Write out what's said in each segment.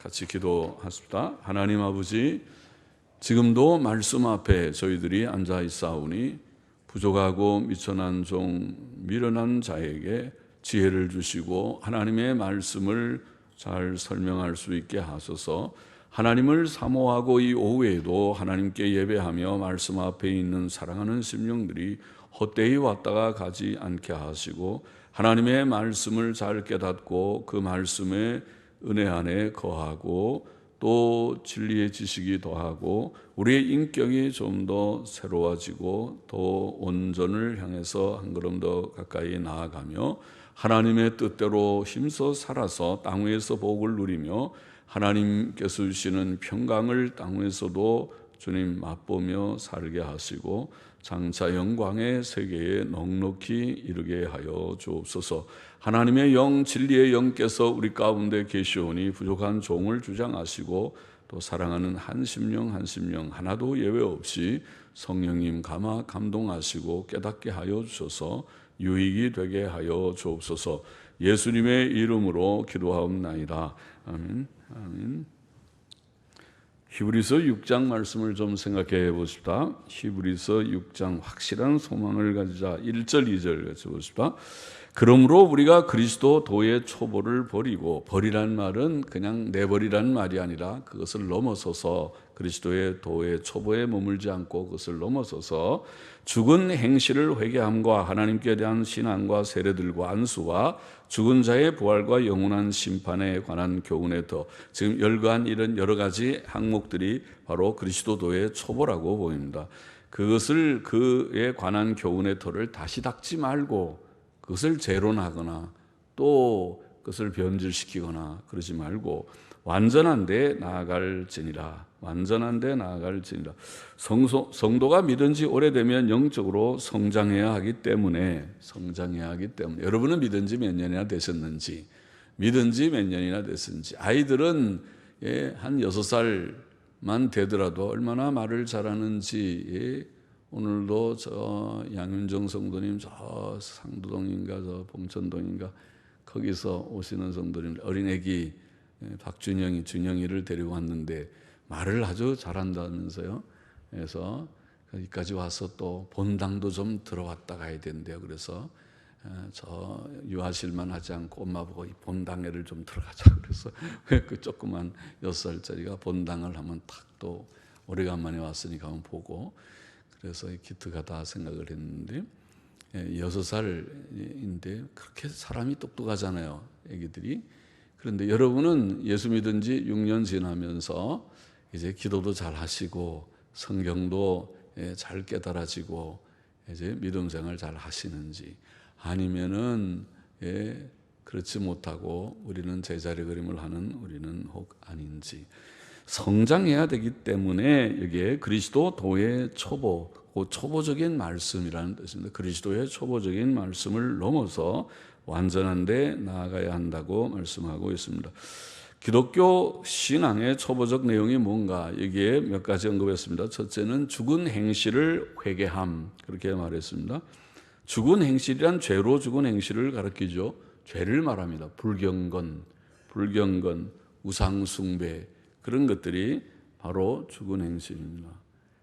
같이 기도하십시다. 하나님 아버지, 지금도 말씀 앞에 저희들이 앉아 있사오니 부족하고 미천한 종 미련한 자에게 지혜를 주시고 하나님의 말씀을 잘 설명할 수 있게 하소서. 하나님을 사모하고 이 오후에도 하나님께 예배하며 말씀 앞에 있는 사랑하는 심령들이 헛되이 왔다가 가지 않게 하시고 하나님의 말씀을 잘 깨닫고 그 말씀의 은혜 안에 거하고 또 진리의 지식이 더하고 우리의 인격이 좀 더 새로워지고 더 온전을 향해서 한 걸음 더 가까이 나아가며 하나님의 뜻대로 힘써 살아서 땅 위에서 복을 누리며 하나님께서 주시는 평강을 땅 위에서도 주님 맛보며 살게 하시고 장차 영광의 세계에 넉넉히 이르게 하여 주옵소서. 하나님의 영 진리의 영께서 우리 가운데 계시오니 부족한 종을 주장하시고 또 사랑하는 한 심령 한 심령 하나도 예외 없이 성령님 감화 감동하시고 깨닫게 하여 주셔서 유익이 되게 하여 주옵소서. 예수님의 이름으로 기도하옵나이다. 아멘. 아멘. 히브리서 6장 말씀을 좀 생각해 보십시다. 히브리서 6장 확실한 소망을 가지자. 1절 2절 같이 보십시다. 그러므로 우리가 그리스도 도의 초보를 버리고, 버리란 말은 그냥 내버리란 말이 아니라 그것을 넘어서서 그리스도의 도의 초보에 머물지 않고 그것을 넘어서서 죽은 행실을 회개함과 하나님께 대한 신앙과 세례들과 안수와 죽은 자의 부활과 영원한 심판에 관한 교훈에 더, 지금 열거한 이런 여러 가지 항목들이 바로 그리스도도의 초보라고 보입니다. 그것을 그에 관한 교훈의 터를 다시 닦지 말고 그것을 재론하거나 또 그것을 변질시키거나 그러지 말고 완전한 데 나아갈지니라. 완전한 데 나아갈지니라. 성도가 믿은 지 오래되면 영적으로 성장해야 하기 때문에 여러분은 믿은 지 몇 년이나 되셨는지, 믿은 지 몇 년이나 됐는지, 아이들은 한 6살만 되더라도 얼마나 말을 잘하는지, 오늘도 저 양윤정 성도님 저 상도동인가 저 봉천동인가 거기서 오시는 성도님 어린애기 준영이를 데리고 왔는데 말을 아주 잘한다면서요. 그래서 거기까지 와서 또 본당도 좀 들어왔다 가야 된대요. 그래서 저 유아실만 하지 않고 엄마 보고 이 본당에를 좀 들어가자. 그래서 그 조그만 6살짜리가 본당을 하면 탁 또 오래간만에 왔으니까 한번 보고, 그래서 기특하다 생각을 했는데 6살인데 그렇게 사람이 똑똑하잖아요, 애기들이. 그런데 여러분은 예수 믿은 지 6년 지나면서 이제 기도도 잘 하시고 성경도 잘 깨달아지고 이제 믿음 생활 잘 하시는지, 아니면은 그렇지 못하고 우리는 제자리 그림을 하는 우리는 혹 아닌지, 성장해야 되기 때문에 여기에 그리스도 도의 초보, 초보적인 말씀이라는 뜻입니다. 그리스도의 초보적인 말씀을 넘어서 완전한 데 나아가야 한다고 말씀하고 있습니다. 기독교 신앙의 초보적 내용이 뭔가, 여기에 몇 가지 언급했습니다. 첫째는 죽은 행실을 회개함, 그렇게 말했습니다. 죽은 행실이란 죄로 죽은 행실을 가리키죠. 죄를 말합니다. 불경건, 우상숭배, 그런 것들이 바로 죽은 행실입니다.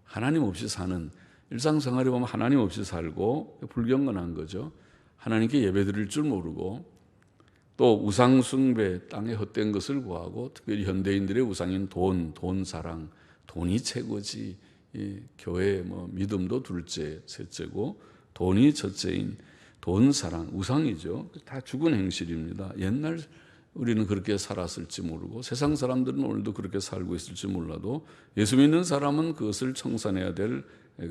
하나님 없이 사는, 일상생활에 보면 하나님 없이 살고 불경건한 거죠. 하나님께 예배드릴 줄 모르고 또 우상숭배, 땅에 헛된 것을 구하고, 특별히 현대인들의 우상인 돈 사랑, 돈이 최고지. 교회 믿음도 둘째, 셋째고 돈이 첫째인 돈 사랑, 우상이죠. 다 죽은 행실입니다. 옛날 우리는 그렇게 살았을지 모르고 세상 사람들은 오늘도 그렇게 살고 있을지 몰라도 예수 믿는 사람은 그것을 청산해야 될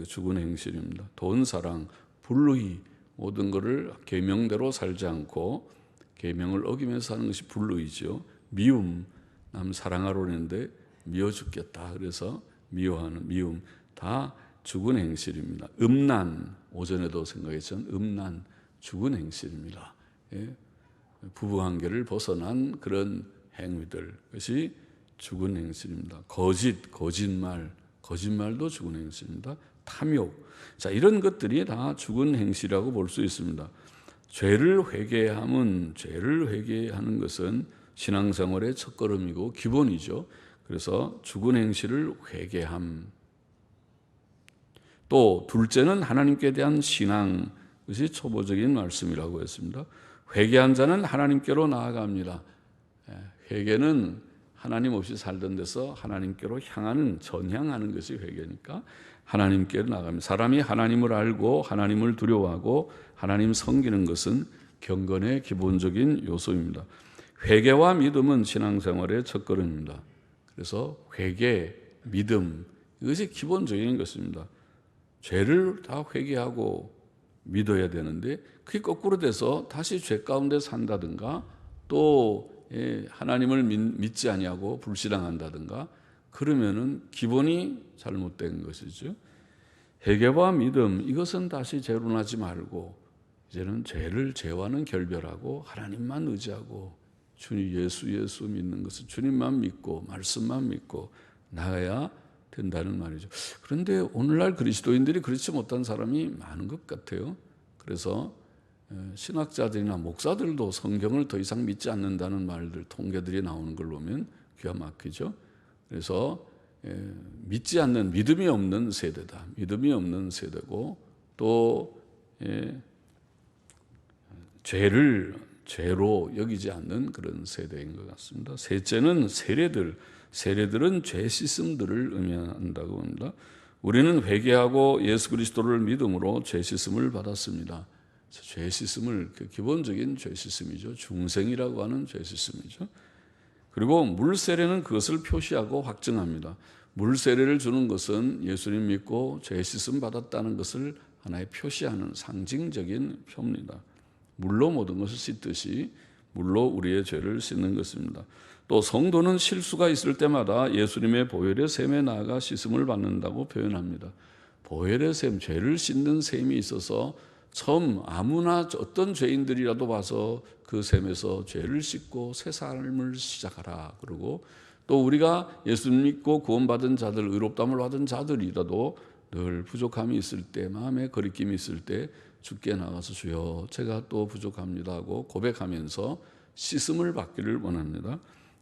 죽은 행실입니다. 돈 사랑, 불의, 모든 것을 계명대로 살지 않고 계명을 어기면서 사는 것이 불의죠. 미움, 남 사랑하러 했는데 미워 죽겠다 그래서 미워하는 미움, 다 죽은 행실입니다. 음란, 오전에도 생각했던 음란, 죽은 행실입니다. 부부관계를 벗어난 그런 행위들, 그것이 죽은 행실입니다. 거짓말도 죽은 행실입니다. 탐욕, 자, 이런 것들이 다 죽은 행실이라고 볼 수 있습니다. 죄를 회개하는 것은 신앙생활의 첫걸음이고 기본이죠. 그래서 죽은 행실을 회개함. 또 둘째는 하나님께 대한 신앙, 그것이 초보적인 말씀이라고 했습니다. 회개한 자는 하나님께로 나아갑니다. 회개는 하나님 없이 살던 데서 하나님께로 향하는, 전향하는 것이 회개니까 하나님께로 나갑니다. 사람이 하나님을 알고 하나님을 두려워하고 하나님 섬기는 것은 경건의 기본적인 요소입니다. 회개와 믿음은 신앙생활의 첫걸음입니다. 그래서 회개, 믿음, 이것이 기본적인 것입니다. 죄를 다 회개하고 믿어야 되는데 그게 거꾸로 돼서 다시 죄 가운데 산다든가 또 하나님을 믿지 아니하고 불신앙한다든가 그러면은 기본이 잘못된 것이죠. 회개와 믿음, 이것은 다시 재론하지 말고 이제는 죄와는 결별하고 하나님만 의지하고 주님 예수 믿는 것은 주님만 믿고 말씀만 믿고 나가야 된다는 말이죠. 그런데 오늘날 그리스도인들이 그렇지 못한 사람이 많은 것 같아요. 그래서 신학자들이나 목사들도 성경을 더 이상 믿지 않는다는 말들, 통계들이 나오는 걸 보면 귀가 막히죠. 그래서 믿지 않는, 믿음이 없는 세대다. 믿음이 없는 세대고 또 죄로 여기지 않는 그런 세대인 것 같습니다. 셋째는 세례들은 죄 씻음들을 의미한다고 합니다. 우리는 회개하고 예수 그리스도를 믿음으로 죄 씻음을 받았습니다. 죄 씻음을 기본적인 죄 씻음이죠. 중생이라고 하는 죄 씻음이죠. 그리고 물 세례는 그것을 표시하고 확증합니다. 물 세례를 주는 것은 예수님 믿고 죄 씻음 받았다는 것을 하나의 표시하는 상징적인 표입니다. 물로 모든 것을 씻듯이 물로 우리의 죄를 씻는 것입니다. 또 성도는 실수가 있을 때마다 예수님의 보혈의 셈에 나아가 씻음을 받는다고 표현합니다. 보혈의 셈, 죄를 씻는 셈이 있어서 처음 아무나 어떤 죄인들이라도 봐서 그 셈에서 죄를 씻고 새 삶을 시작하라. 그리고 또 우리가 예수 믿고 구원받은 자들, 의롭다함을 받은 자들이라도 늘 부족함이 있을 때, 마음에 거리낌이 있을 때 주께 나가서 주여 제가 또 부족합니다 하고 고백하면서 씻음을 받기를 원합니다.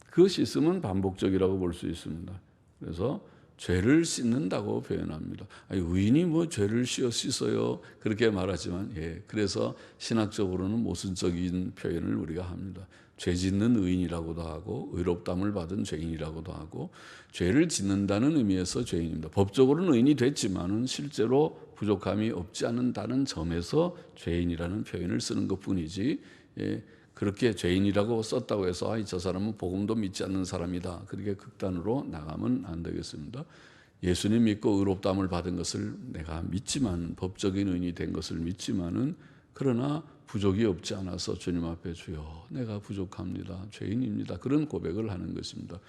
그 씻음은 반복적이라고 볼 수 있습니다. 그래서 죄를 씻는다고 표현합니다. 의인이 뭐 죄를 씻어요 그렇게 말하지만 그래서 신학적으로는 모순적인 표현을 우리가 합니다. 죄 짓는 의인이라고도 하고 의롭다함을 받은 죄인이라고도 하고 죄를 짓는다는 의미에서 죄인입니다. 법적으로는 의인이 됐지만은 실제로 부족함이 없지 않는다는 점에서 죄인이라는 표현을 쓰는 것뿐이지 그렇게 죄인이라고 썼다고 해서 저 사람은 복음도 믿지 않는 사람이다. 그렇게 극단으로 나가면 안 되겠습니다. 예수님 믿고 의롭다함을 받은 것을 내가 믿지만 법적인 의인이 된 것을 믿지만은 그러나 부족이 없지 않아서 주님 앞에 주여 내가 부족합니다. 죄인입니다. 그런 고백을 하는 것입니다.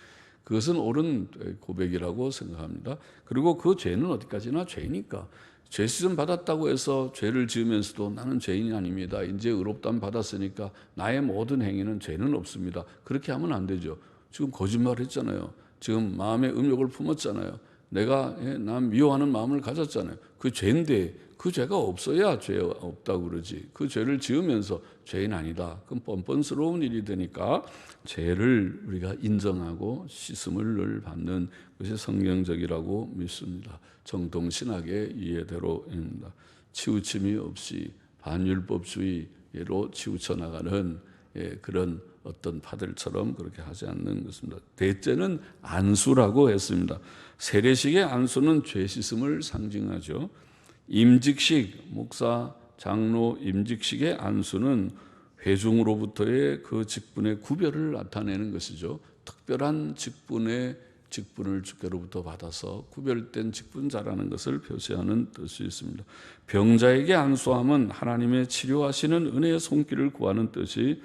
그것은 옳은 고백이라고 생각합니다. 그리고 그 죄는 어디까지나 죄니까 죄 씻음 받았다고 해서 죄를 지으면서도 나는 죄인이 아닙니다. 이제 의롭다함 받았으니까 나의 모든 행위는 죄는 없습니다. 그렇게 하면 안 되죠. 지금 거짓말 했잖아요. 지금 마음에 음욕을 품었잖아요. 내가 남 미워하는 마음을 가졌잖아요. 그 죄인데 그 죄가 없어야 죄 없다고 그러지. 그 죄를 지으면서 죄인 아니다. 그건 뻔뻔스러운 일이 되니까 죄를 우리가 인정하고 씻음을 늘 받는 것이 성경적이라고 믿습니다. 정통신학의 이해대로입니다. 치우침이 없이 반율법주의로 치우쳐 나가는 그런 어떤 파들처럼 그렇게 하지 않는 것입니다. 대째는 안수라고 했습니다. 세례식의 안수는 죄 씻음을 상징하죠. 임직식, 목사, 장로 임직식의 안수는 회중으로부터의 그 직분의 구별을 나타내는 것이죠. 특별한 직분을 주께로부터 받아서 구별된 직분자라는 것을 표시하는 뜻이 있습니다. 병자에게 안수함은 하나님의 치료하시는 은혜의 손길을 구하는 뜻이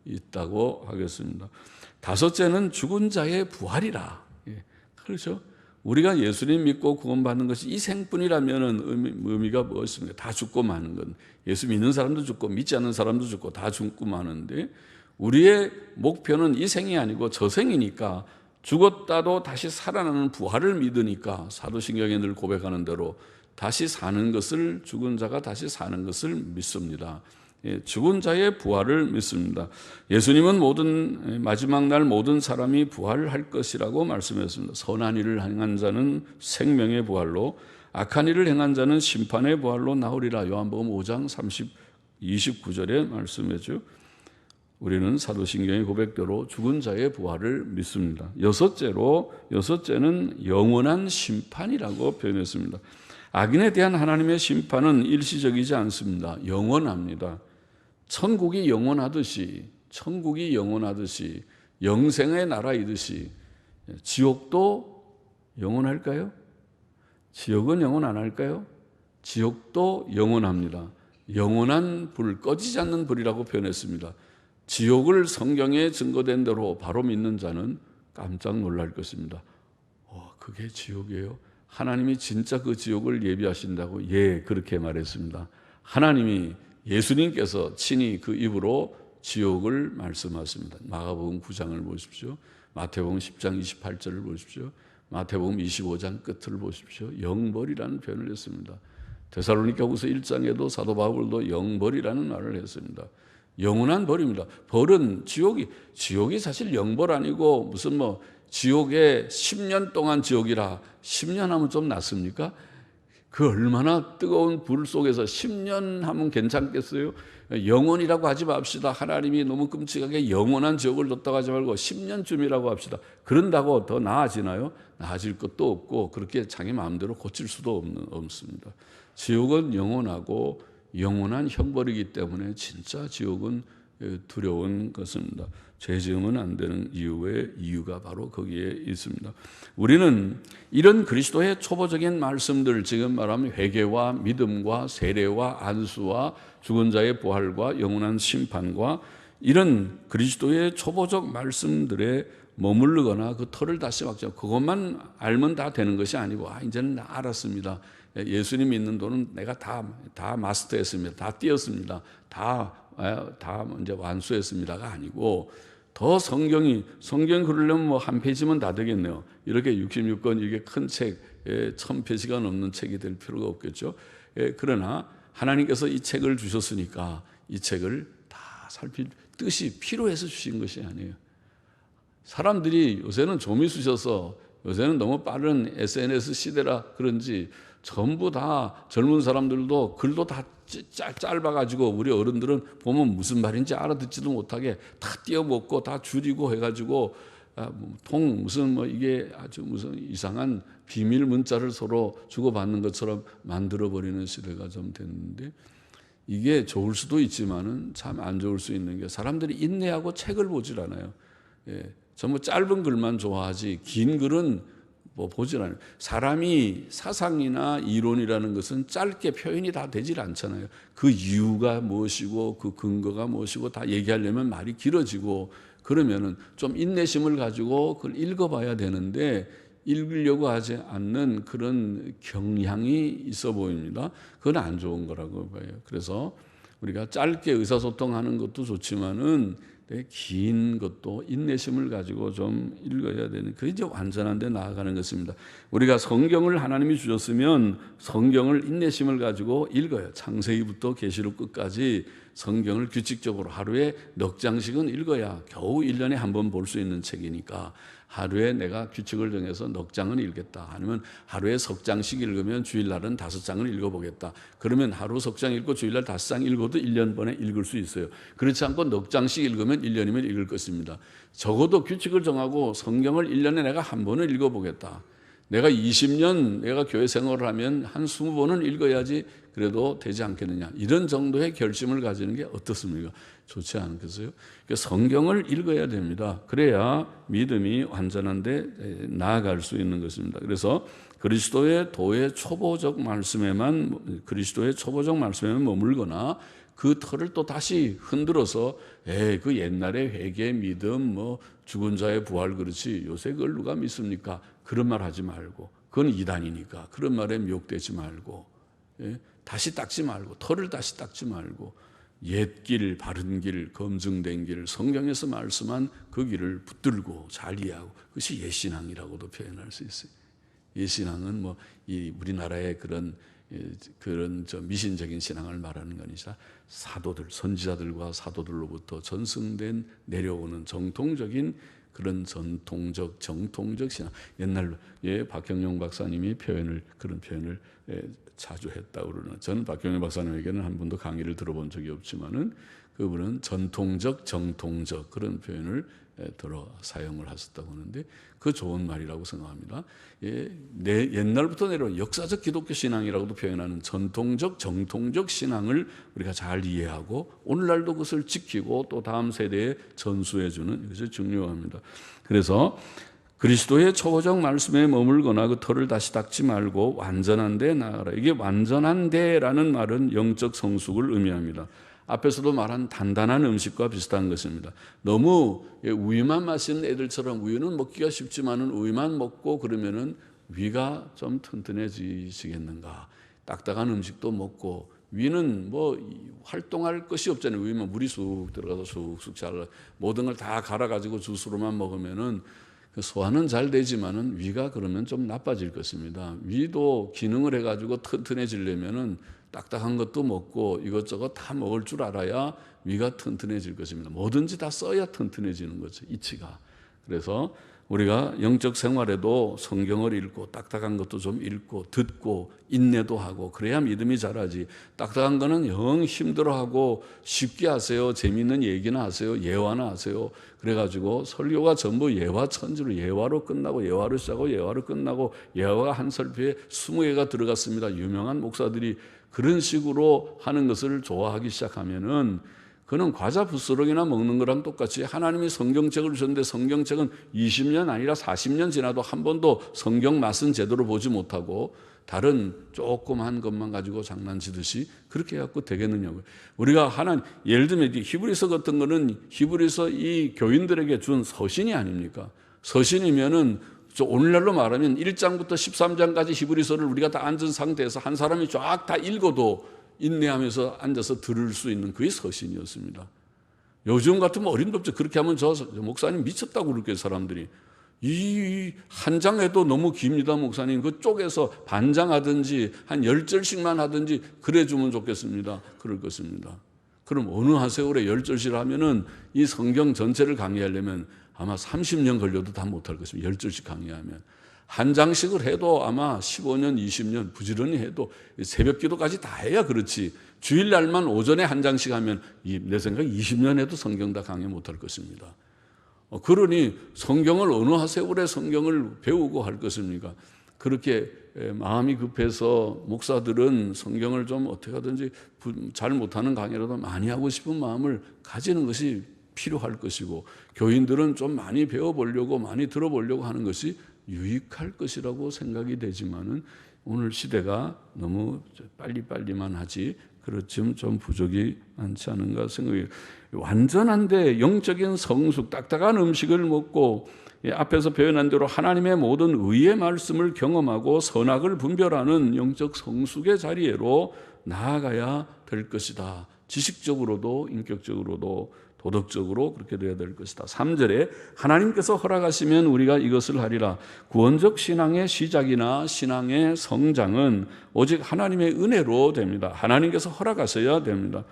있다고 하겠습니다. 다섯째는 죽은 자의 부활이라. 그렇죠? 우리가 예수님 믿고 구원받는 것이 이 생뿐이라면 의미가 무엇입니까? 다 죽고 마는 건. 예수 믿는 사람도 죽고 믿지 않는 사람도 죽고 다 죽고 마는데 우리의 목표는 이 생이 아니고 저 생이니까 죽었다도 다시 살아나는 부활을 믿으니까 사도신경에 늘 고백하는 대로 다시 사는 것을 죽은 자가 다시 사는 것을 믿습니다. 죽은 자의 부활을 믿습니다. 예수님은 마지막 날 모든 사람이 부활할 것이라고 말씀했습니다. 선한 일을 행한 자는 생명의 부활로, 악한 일을 행한 자는 심판의 부활로 나오리라. 요한복음 5장 29절에 말씀했죠. 우리는 사도신경의 고백대로 죽은 자의 부활을 믿습니다. 여섯째는 영원한 심판이라고 표현했습니다. 악인에 대한 하나님의 심판은 일시적이지 않습니다. 영원합니다. 천국이 영원하듯이 영생의 나라이듯이 지옥도 영원할까요? 지옥은 영원 안 할까요? 지옥도 영원합니다. 영원한 불, 꺼지지 않는 불이라고 표현했습니다. 지옥을 성경에 증거된 대로 바로 믿는 자는 깜짝 놀랄 것입니다. 그게 지옥이에요? 하나님이 진짜 그 지옥을 예비하신다고? 예, 그렇게 말했습니다. 하나님이, 예수님께서 친히 그 입으로 지옥을 말씀하십니다. 마가복음 9장을 보십시오. 마태복음 10장 28절을 보십시오. 마태복음 25장 끝을 보십시오. 영벌이라는 표현을 했습니다. 데살로니가후서 1장에도 사도 바울도 영벌이라는 말을 했습니다. 영원한 벌입니다. 벌은 지옥이 사실 영벌 아니고 무슨 지옥에 10년 동안 지옥이라 10년 하면 좀 낫습니까? 그 얼마나 뜨거운 불 속에서 10년 하면 괜찮겠어요? 영원이라고 하지 맙시다. 하나님이 너무 끔찍하게 영원한 지옥을 뒀다고 하지 말고 10년쯤이라고 합시다. 그런다고 더 나아지나요? 나아질 것도 없고 그렇게 자기 마음대로 고칠 수도 없습니다. 지옥은 영원하고 영원한 형벌이기 때문에 진짜 지옥은 두려운 것입니다. 죄 지으면 안 되는 이유가 바로 거기에 있습니다. 우리는 이런 그리스도의 초보적인 말씀들, 지금 말하면 회개와 믿음과 세례와 안수와 죽은 자의 부활과 영원한 심판과 이런 그리스도의 초보적 말씀들에 머무르거나 그 털을 다시 막자 그것만 알면 다 되는 것이 아니고 이제는 알았습니다. 예수님 믿는 돈은 내가 다 마스터했습니다. 다 띄었습니다. 다 이제 완수했습니다가 아니고 더 성경 그러려면 한 페이지면 다 되겠네요. 이렇게 66권 이게 큰 책, 1000페이지가 넘는 책이 될 필요가 없겠죠. 그러나 하나님께서 이 책을 주셨으니까 이 책을 다 뜻이 필요해서 주신 것이 아니에요. 사람들이 요새는 좀이 쑤셔서 요새는 너무 빠른 SNS 시대라 그런지 전부 다 젊은 사람들도 글도 다 짧아가지고 우리 어른들은 보면 무슨 말인지 알아듣지도 못하게 다 띄어먹고 다 줄이고 해가지고 이게 아주 무슨 이상한 비밀 문자를 서로 주고받는 것처럼 만들어버리는 시대가 좀 됐는데 이게 좋을 수도 있지만은 참 안 좋을 수 있는 게 사람들이 인내하고 책을 보질 않아요. 전부 짧은 글만 좋아하지 긴 글은 보질 않아요. 사람이 사상이나 이론이라는 것은 짧게 표현이 다 되질 않잖아요. 그 이유가 무엇이고 그 근거가 무엇이고 다 얘기하려면 말이 길어지고 그러면은 좀 인내심을 가지고 그걸 읽어봐야 되는데 읽으려고 하지 않는 그런 경향이 있어 보입니다. 그건 안 좋은 거라고 봐요. 그래서 우리가 짧게 의사소통하는 것도 좋지만은 긴 것도 인내심을 가지고 좀 읽어야 되는, 그게 이제 완전한 데 나아가는 것입니다. 우리가 성경을 하나님이 주셨으면 성경을 인내심을 가지고 읽어요. 창세기부터 계시록 끝까지 성경을 규칙적으로 하루에 넉 장씩은 읽어야 겨우 1년에 한 번 볼 수 있는 책이니까 하루에 내가 규칙을 정해서 넉 장은 읽겠다. 아니면 하루에 석 장씩 읽으면 주일날은 5장을 읽어보겠다. 그러면 하루 석 장 읽고 주일날 5장 읽어도 1년 번에 읽을 수 있어요. 그렇지 않고 넉 장씩 읽으면 1년이면 읽을 것입니다. 적어도 규칙을 정하고 성경을 1년에 내가 한 번은 읽어보겠다. 내가 20년 내가 교회 생활을 하면 한 20번은 읽어야지 그래도 되지 않겠느냐. 이런 정도의 결심을 가지는 게 어떻습니까? 좋지 않겠어요? 그러니까 성경을 읽어야 됩니다. 그래야 믿음이 완전한데 나아갈 수 있는 것입니다. 그래서 그리스도의 초보적 말씀에만 머물거나 그 틀을 또 다시 흔들어서 그 옛날에 회개, 믿음, 죽은 자의 부활 그렇지 요새 그걸 누가 믿습니까? 그런 말 하지 말고 그건 이단이니까 그런 말에 미혹되지 말고 다시 닦지 말고 털을 다시 닦지 말고 옛 길, 바른 길, 검증된 길, 성경에서 말씀한 그 길을 붙들고 잘 이해하고 그것이 옛신앙이라고도 표현할 수 있어요. 옛신앙은 이 우리나라의 그런 그런 미신적인 신앙을 말하는 건 아니라 사도들, 선지자들과 사도들로부터 전승된 내려오는 정통적인 그런 정통적 신앙. 옛날로 박경영 박사님이 그런 표현을 자주 했다고 그러는. 저는 박경영 박사님에게는 한 번도 강의를 들어본 적이 없지만은 그분은 전통적, 정통적 그런 표현을 사용을 하셨다고 하는데 그 좋은 말이라고 생각합니다. 옛날부터 내려온 역사적 기독교 신앙이라고도 표현하는 전통적, 정통적 신앙을 우리가 잘 이해하고 오늘날도 그것을 지키고 또 다음 세대에 전수해 주는 것이 중요합니다. 그래서 그리스도의 초고적 말씀에 머물거나 그 털을 다시 닦지 말고 완전한 데 나아가라. 이게 완전한 데라는 말은 영적 성숙을 의미합니다. 앞에서도 말한 단단한 음식과 비슷한 것입니다. 너무 우유만 마시는 애들처럼 우유는 먹기가 쉽지만은 우유만 먹고 그러면은 위가 좀 튼튼해지시겠는가. 딱딱한 음식도 먹고 위는 뭐 활동할 것이 없잖아요. 위만 물이 쑥 들어가서 쑥쑥 잘 모든 걸 다 갈아가지고 주스로만 먹으면은 소화는 잘 되지만은 위가 그러면 좀 나빠질 것입니다. 위도 기능을 해가지고 튼튼해지려면은 딱딱한 것도 먹고 이것저것 다 먹을 줄 알아야 위가 튼튼해질 것입니다. 뭐든지 다 써야 튼튼해지는 거죠, 이치가. 그래서 우리가 영적 생활에도 성경을 읽고 딱딱한 것도 좀 읽고 듣고 인내도 하고 그래야 믿음이 자라지. 딱딱한 거는 영 힘들어하고 쉽게 하세요. 재미있는 얘기나 하세요. 예화나 하세요. 그래가지고 설교가 전부 예화 천지로 예화로 끝나고 예화로 시작하고 예화로 끝나고 예화가 한 설교에 20개가 들어갔습니다. 유명한 목사들이 그런 식으로 하는 것을 좋아하기 시작하면은 그는 과자 부스러기나 먹는 거랑 똑같이 하나님이 성경책을 주셨는데 성경책은 20년 아니라 40년 지나도 한 번도 성경 맛은 제대로 보지 못하고 다른 조그만 것만 가지고 장난치듯이 그렇게 해갖고 되겠느냐고요. 우리가 예를 들면 히브리서 같은 거는 히브리서 이 교인들에게 준 서신이 아닙니까? 서신이면은 오늘날로 말하면 1장부터 13장까지 히브리서를 우리가 다 앉은 상태에서 한 사람이 쫙 다 읽어도 인내하면서 앉아서 들을 수 있는 그게 서신이었습니다. 요즘 같으면 어림도 없죠. 그렇게 하면 저 목사님 미쳤다고 그럴 거예요, 사람들이. 이 한 장에도 너무 깁니다, 목사님. 그 쪼개서 반장하든지 한 10절씩만 하든지 그래 주면 좋겠습니다. 그럴 것입니다. 그럼 어느 하세월에 10절씩 하면은 이 성경 전체를 강의하려면 아마 30년 걸려도 다 못할 것입니다. 10절씩 강의하면. 한 장씩을 해도 아마 15년, 20년 부지런히 해도 새벽 기도까지 다 해야 그렇지. 주일날만 오전에 한 장씩 하면 내 생각에 20년 해도 성경 다 강의 못할 것입니다. 그러니 성경을 어느 하세월에 성경을 배우고 할 것입니까? 그렇게 마음이 급해서 목사들은 성경을 좀 어떻게 하든지 잘 못하는 강의라도 많이 하고 싶은 마음을 가지는 것이 필요할 것이고 교인들은 좀 많이 배워보려고 많이 들어보려고 하는 것이 유익할 것이라고 생각이 되지만은 오늘 시대가 너무 빨리빨리만 하지 그렇지만 좀 부족이 많지 않은가 생각해요. 완전한데 영적인 성숙, 딱딱한 음식을 먹고 앞에서 표현한 대로 하나님의 모든 의의 말씀을 경험하고 선악을 분별하는 영적 성숙의 자리로 나아가야 될 것이다. 지식적으로도 인격적으로도 도덕적으로 그렇게 되어야 될 것이다. 3절에 하나님께서 허락하시면 우리가 이것을 하리라. 구원적 신앙의 시작이나 신앙의 성장은 오직 하나님의 은혜로 됩니다. 하나님께서 허락하셔야 됩니다.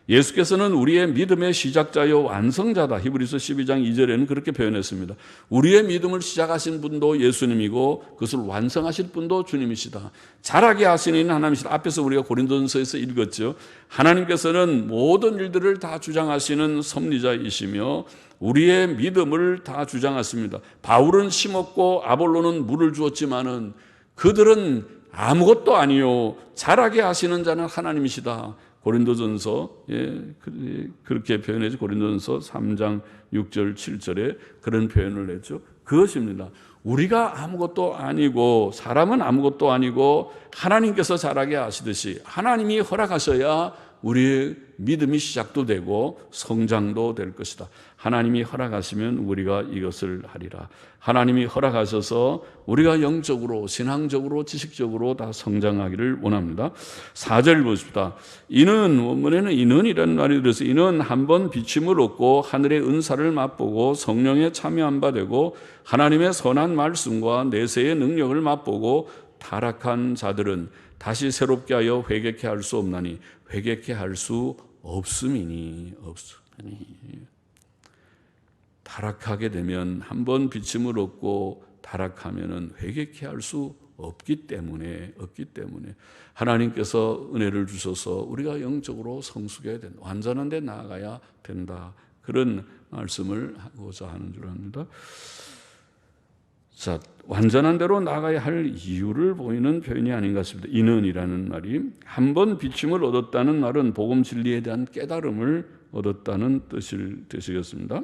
예수께서는 우리의 믿음의 시작자요 완성자다. 히브리서 12장 2절에는 그렇게 표현했습니다. 우리의 믿음을 시작하신 분도 예수님이고 그것을 완성하실 분도 주님이시다. 잘하게 하시는 하나님이시다. 앞에서 우리가 고린도전서에서 읽었죠. 하나님께서는 모든 일들을 다 주장하시는 섭리자이시며 우리의 믿음을 다 주장하십니다. 바울은 심었고 아볼로는 물을 주었지만은 그들은 아무것도 아니요 잘하게 하시는 자는 하나님이시다. 고린도전서 그렇게 표현했죠. 고린도전서 3장 6절 7절에 그런 표현을 했죠. 그것입니다. 우리가 아무것도 아니고 사람은 아무것도 아니고 하나님께서 잘하게 하시듯이 하나님이 허락하셔야 우리의 믿음이 시작도 되고 성장도 될 것이다. 하나님이 허락하시면 우리가 이것을 하리라. 하나님이 허락하셔서 우리가 영적으로 신앙적으로 지식적으로 다 성장하기를 원합니다. 4절 보십시다. 이는 원문에는 이는이라는 말이 들어서 이는 한번 비침을 얻고 하늘의 은사를 맛보고 성령에 참여한 바 되고 하나님의 선한 말씀과 내세의 능력을 맛보고 타락한 자들은 다시 새롭게 하여 회개케 할 수 없나니 회개케 할 수 없음이니. 타락하게 되면 한번 비침을 얻고 타락하면은 회개케 할 수 없기 때문에 하나님께서 은혜를 주셔서 우리가 영적으로 성숙해야 된다. 완전한 데 나아가야 된다. 그런 말씀을 하고자 하는 줄 압니다. 자, 완전한 대로 나아가야 할 이유를 보이는 표현이 아닌 것 같습니다. 이는이라는 말이 한번 비침을 얻었다는 말은 복음 진리에 대한 깨달음을 얻었다는 뜻이겠습니다.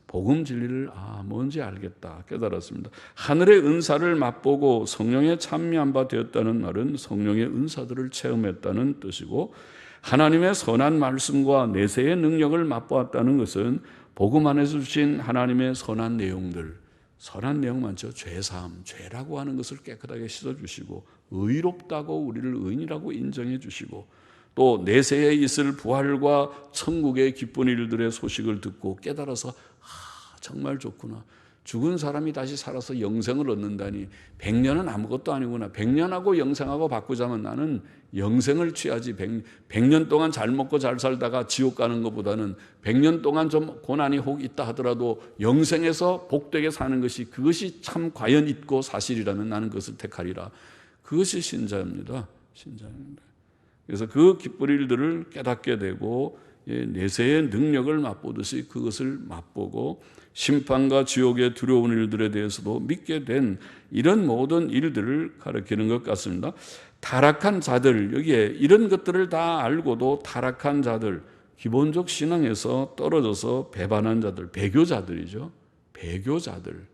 복음 진리를 뭔지 알겠다, 깨달았습니다. 하늘의 은사를 맛보고 성령에 참여한 바 되었다는 말은 성령의 은사들을 체험했다는 뜻이고, 하나님의 선한 말씀과 내세의 능력을 맛보았다는 것은 복음 안에서 주신 하나님의 선한 내용들, 선한 내용 많죠. 죄사함, 죄라고 하는 것을 깨끗하게 씻어주시고, 의롭다고 우리를 의인이라고 인정해 주시고, 또 내세에 있을 부활과 천국의 기쁜 일들의 소식을 듣고 깨달아서 정말 좋구나. 죽은 사람이 다시 살아서 영생을 얻는다니 100년은 아무것도 아니구나. 100년하고 영생하고 바꾸자면 나는 영생을 취하지. 100년 동안 잘 먹고 잘 살다가 지옥 가는 것보다는 100년 동안 좀 고난이 혹 있다 하더라도 영생에서 복되게 사는 것이, 그것이 참 과연 있고 사실이라면 나는 그것을 택하리라. 그것이 신자입니다. 그래서 그 기쁜 일들을 깨닫게 되고 내세의 능력을 맛보듯이 그것을 맛보고 심판과 지옥의 두려운 일들에 대해서도 믿게 된 이런 모든 일들을 가리키는 것 같습니다. 타락한 자들, 여기에 이런 것들을 다 알고도 타락한 자들, 기본적 신앙에서 떨어져서 배반한 자들, 배교자들이죠. 배교자들.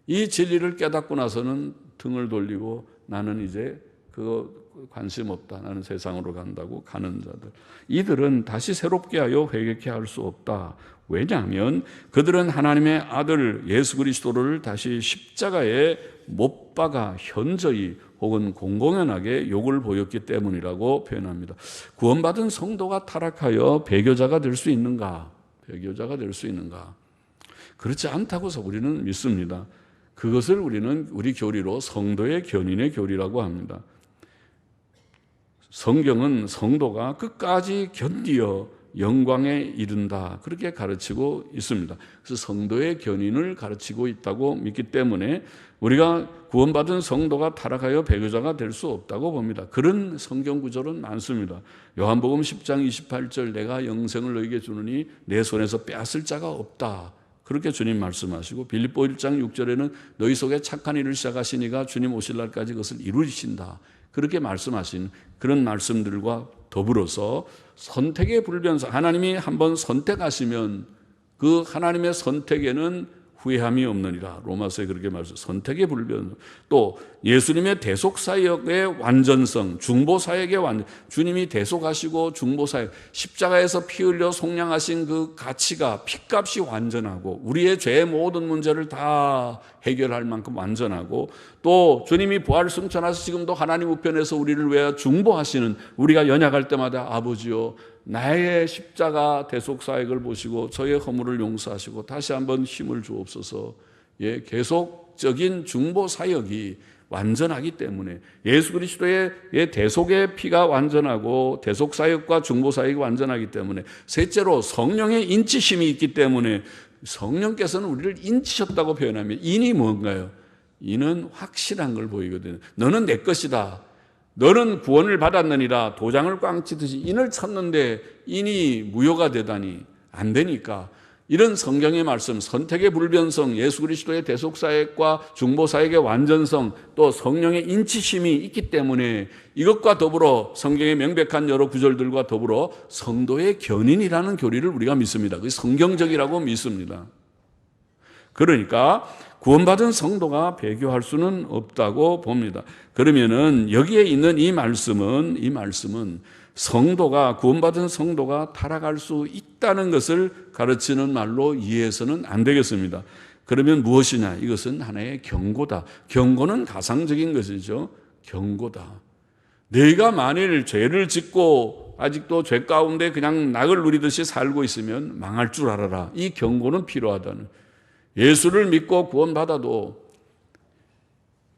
이 진리를 깨닫고 나서는 등을 돌리고 나는 이제 그거 관심 없다, 나는 세상으로 간다고 가는 자들, 이들은 다시 새롭게 하여 회개케 할 수 없다. 왜냐하면 그들은 하나님의 아들 예수 그리스도를 다시 십자가에 못 박아 현저히 혹은 공공연하게 욕을 보였기 때문이라고 표현합니다. 구원받은 성도가 타락하여 배교자가 될 수 있는가? 배교자가 될 수 있는가? 그렇지 않다고 우리는 믿습니다. 그것을 우리는 우리 교리로 성도의 견인의 교리라고 합니다. 성경은 성도가 끝까지 견디어 영광에 이른다, 그렇게 가르치고 있습니다. 그래서 성도의 견인을 가르치고 있다고 믿기 때문에 우리가 구원받은 성도가 타락하여 배교자가 될 수 없다고 봅니다. 그런 성경 구절은 많습니다. 요한복음 10장 28절 내가 영생을 너에게 주느니 내 손에서 빼앗을 자가 없다, 그렇게 주님 말씀하시고, 빌립보 1장 6절에는 너희 속에 착한 일을 시작하시니가 주님 오실 날까지 그것을 이루신다, 그렇게 말씀하신 그런 말씀들과 더불어서 선택의 불변성, 하나님이 한번 선택하시면 그 하나님의 선택에는 후회함이 없느니라. 로마서에 그렇게 말해서 선택의 불변성. 또 예수님의 대속사역의 완전성, 중보사역의 주님이 대속하시고 중보사역, 십자가에서 피 흘려 속량하신 그 가치가, 핏값이 완전하고 우리의 죄의 모든 문제를 다 해결할 만큼 완전하고, 또 주님이 부활 승천하셔서 지금도 하나님 우편에서 우리를 위하여 중보하시는, 우리가 연약할 때마다 아버지요 나의 십자가 대속사역을 보시고 저의 허물을 용서하시고 다시 한번 힘을 주옵소서. 계속적인 중보사역이 완전하기 때문에, 예수 그리스도의 대속의 피가 완전하고 대속사역과 중보사역이 완전하기 때문에, 셋째로 성령의 인치심이 있기 때문에, 성령께서는 우리를 인치셨다고 표현하면 인이 뭔가요? 인은 확실한 걸 보이거든요. 너는 내 것이다, 너는 구원을 받았느니라 도장을 꽝 치듯이 인을 쳤는데 인이 무효가 되다니 안 되니까, 이런 성경의 말씀, 선택의 불변성, 예수 그리스도의 대속사역과 중보사역의 완전성, 또 성령의 인치심이 있기 때문에 이것과 더불어 성경의 명백한 여러 구절들과 더불어 성도의 견인이라는 교리를 우리가 믿습니다. 그게 성경적이라고 믿습니다. 그러니까 구원받은 성도가 배교할 수는 없다고 봅니다. 그러면은 여기에 있는 이 말씀은 성도가, 구원받은 성도가 타락할 수 있다는 것을 가르치는 말로 이해해서는 안 되겠습니다. 그러면 무엇이냐? 이것은 하나의 경고다. 경고는 가상적인 것이죠. 경고다. 너희가 만일 죄를 짓고 아직도 죄 가운데 그냥 낙을 누리듯이 살고 있으면 망할 줄 알아라. 이 경고는 필요하다는. 예수를 믿고 구원받아도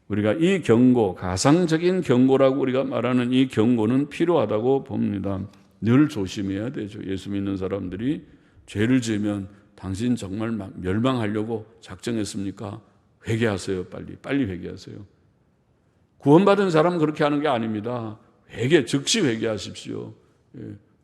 우리가 이 경고, 가상적인 경고라고 우리가 말하는 이 경고는 필요하다고 봅니다. 늘 조심해야 되죠. 예수 믿는 사람들이 죄를 지으면 당신 정말 멸망하려고 작정했습니까? 회개하세요. 빨리 회개하세요. 구원받은 사람은 그렇게 하는 게 아닙니다. 즉시 회개하십시오.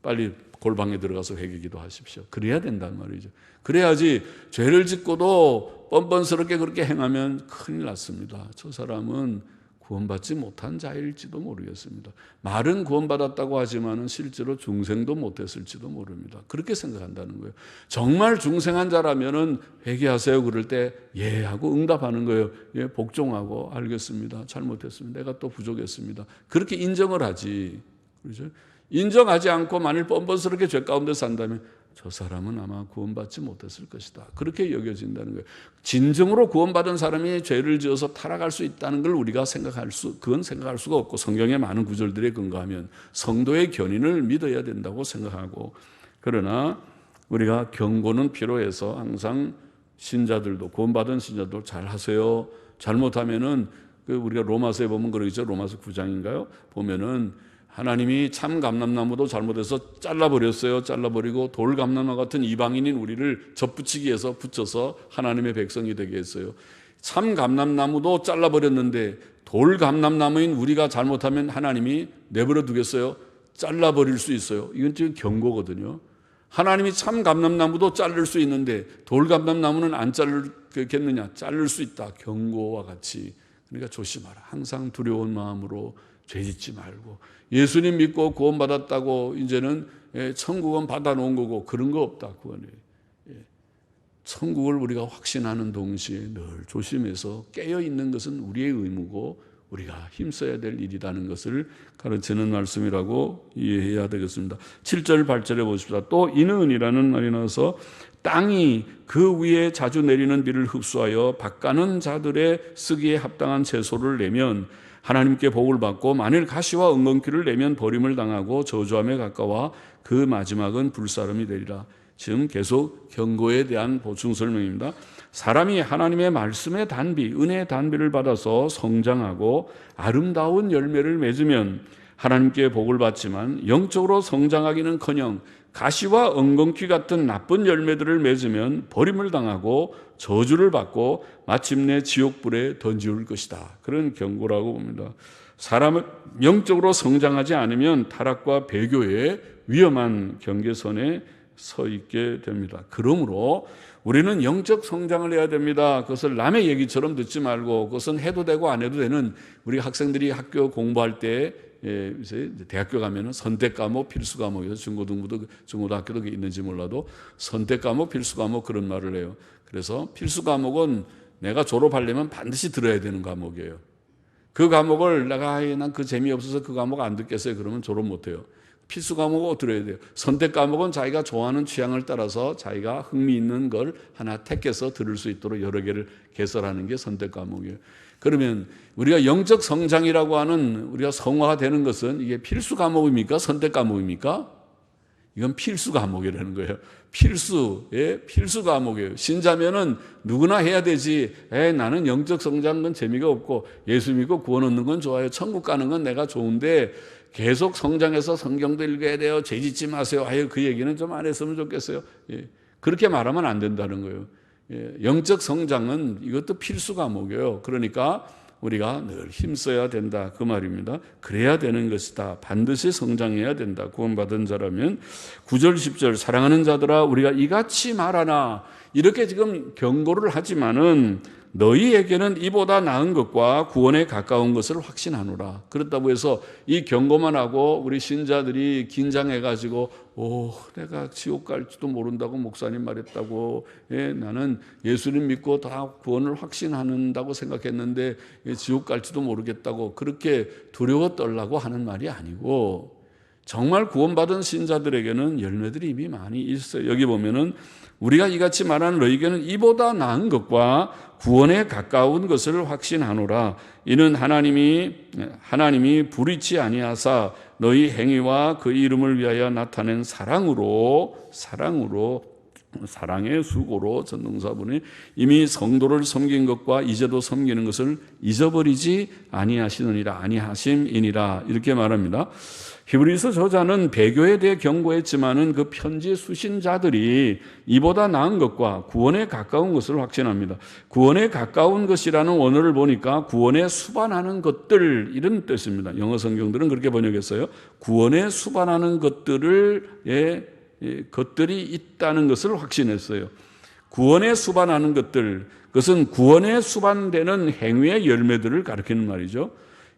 빨리 골방에 들어가서 회개기도 하십시오. 그래야 된단 말이죠. 그래야지 죄를 짓고도 뻔뻔스럽게 그렇게 행하면 큰일 났습니다. 저 사람은 구원받지 못한 자일지도 모르겠습니다. 말은 구원받았다고 하지만 실제로 중생도 못했을지도 모릅니다. 그렇게 생각한다는 거예요. 정말 중생한 자라면 회개하세요 그럴 때 예 하고 응답하는 거예요. 예, 복종하고 알겠습니다. 잘못했습니다. 내가 또 부족했습니다. 그렇게 인정을 하지. 그렇죠? 인정하지 않고 만일 뻔뻔스럽게 죄 가운데 산다면 저 사람은 아마 구원받지 못했을 것이다. 그렇게 여겨진다는 거예요. 진정으로 구원받은 사람이 죄를 지어서 타락할 수 있다는 걸 우리가 그건 생각할 수가 없고 성경의 많은 구절들에 근거하면 성도의 견인을 믿어야 된다고 생각하고, 그러나 우리가 경고는 필요해서 항상 신자들도, 구원받은 신자들도 잘 하세요. 잘못하면은 우리가 로마서에 보면 그러죠. 로마서 9장인가요? 보면은 하나님이 참 감람나무도 잘못해서 잘라버렸어요. 잘라버리고 돌 감람나무 같은 이방인인 우리를 접붙이기 위해서 붙여서 하나님의 백성이 되게 했어요. 참 감람나무도 잘라버렸는데 돌 감람나무인 우리가 잘못하면 하나님이 내버려 두겠어요? 잘라버릴 수 있어요. 이건 지금 경고거든요. 하나님이 참 감람나무도 자를 수 있는데 돌 감람나무는 안 자르겠느냐? 자를 수 있다. 경고와 같이. 그러니까 조심하라. 항상 두려운 마음으로 죄 짓지 말고, 예수님 믿고 구원받았다고 이제는 천국은 받아놓은 거고 그런 거 없다. 그거는 천국을 우리가 확신하는 동시에 늘 조심해서 깨어있는 것은 우리의 의무고 우리가 힘써야 될 일이라는 것을 가르치는 말씀이라고 이해해야 되겠습니다. 7절 8절에 보십시다. 또 이는 은이라는 말이 나와서 땅이 그 위에 자주 내리는 비를 흡수하여 밭가는 자들의 쓰기에 합당한 채소를 내면 하나님께 복을 받고, 만일 가시와 엉겅퀴를 내면 버림을 당하고 저주함에 가까워 그 마지막은 불사름이 되리라. 지금 계속 경고에 대한 보충 설명입니다. 사람이 하나님의 말씀의 단비, 은혜의 단비를 받아서 성장하고 아름다운 열매를 맺으면 하나님께 복을 받지만, 영적으로 성장하기는커녕 가시와 엉겅퀴 같은 나쁜 열매들을 맺으면 버림을 당하고 저주를 받고 마침내 지옥불에 던지울 것이다. 그런 경고라고 봅니다. 사람은 영적으로 성장하지 않으면 타락과 배교의 위험한 경계선에 서 있게 됩니다. 그러므로 우리는 영적 성장을 해야 됩니다. 그것을 남의 얘기처럼 듣지 말고, 그것은 해도 되고 안 해도 되는, 우리 학생들이 학교 공부할 때 이제 대학교 가면은 선택 과목, 필수 과목이요. 중고등학교도 있는지 몰라도 선택 과목, 필수 과목 그런 말을 해요. 그래서 필수 과목은 내가 졸업하려면 반드시 들어야 되는 과목이에요. 그 과목을 난 그 재미없어서 그 과목 안 듣겠어요. 그러면 졸업 못 해요. 필수 과목은 들어야 돼요. 선택 과목은 자기가 좋아하는 취향을 따라서 자기가 흥미 있는 걸 하나 택해서 들을 수 있도록 여러 개를 개설하는 게 선택 과목이에요. 그러면 우리가 영적 성장이라고 하는, 우리가 성화가 되는 것은 이게 필수 과목입니까? 선택 과목입니까? 이건 필수 과목이라는 거예요. 필수 과목이에요. 신자면은 누구나 해야 되지. 나는 영적 성장은 건 재미가 없고 예수 믿고 구원 얻는 건 좋아요. 천국 가는 건 내가 좋은데 계속 성장해서 성경도 읽어야 돼요. 죄 짓지 마세요. 그 얘기는 좀 안 했으면 좋겠어요. 그렇게 말하면 안 된다는 거예요. 영적 성장은 이것도 필수 과목이에요. 그러니까 우리가 늘 힘써야 된다 그 말입니다. 그래야 되는 것이다. 반드시 성장해야 된다. 구원받은 자라면. 9절 10절 사랑하는 자들아 우리가 이같이 말하나, 이렇게 지금 경고를 하지만은 너희에게는 이보다 나은 것과 구원에 가까운 것을 확신하노라. 그렇다고 해서 이 경고만 하고 우리 신자들이 긴장해가지고 내가 지옥 갈지도 모른다고 목사님 말했다고, 나는 예수님 믿고 다 구원을 확신한다고 생각했는데 지옥 갈지도 모르겠다고 그렇게 두려워 떨라고 하는 말이 아니고, 정말 구원받은 신자들에게는 열매들이 이미 많이 있어요. 여기 보면은 우리가 이같이 말하는 너희에게는 이보다 나은 것과 구원에 가까운 것을 확신하노라. 이는 하나님이 불의치 아니하사 너희 행위와 그 이름을 위하여 나타낸 사랑으로 사랑의 수고로 전동사분이 이미 성도를 섬긴 것과 이제도 섬기는 것을 잊어버리지 아니하시느니라, 아니하심이니라, 이렇게 말합니다. 히브리서 저자는 배교에 대해 경고했지만은 그 편지 수신자들이 이보다 나은 것과 구원에 가까운 것을 확신합니다. 구원에 가까운 것이라는 원어를 보니까 구원에 수반하는 것들, 이런 뜻입니다. 영어 성경들은 그렇게 번역했어요. 구원에 수반하는 것들이 있다는 것을 확신했어요. 구원에 수반하는 것들, 그것은 구원에 수반되는 행위의 열매들을 가리키는 말이죠.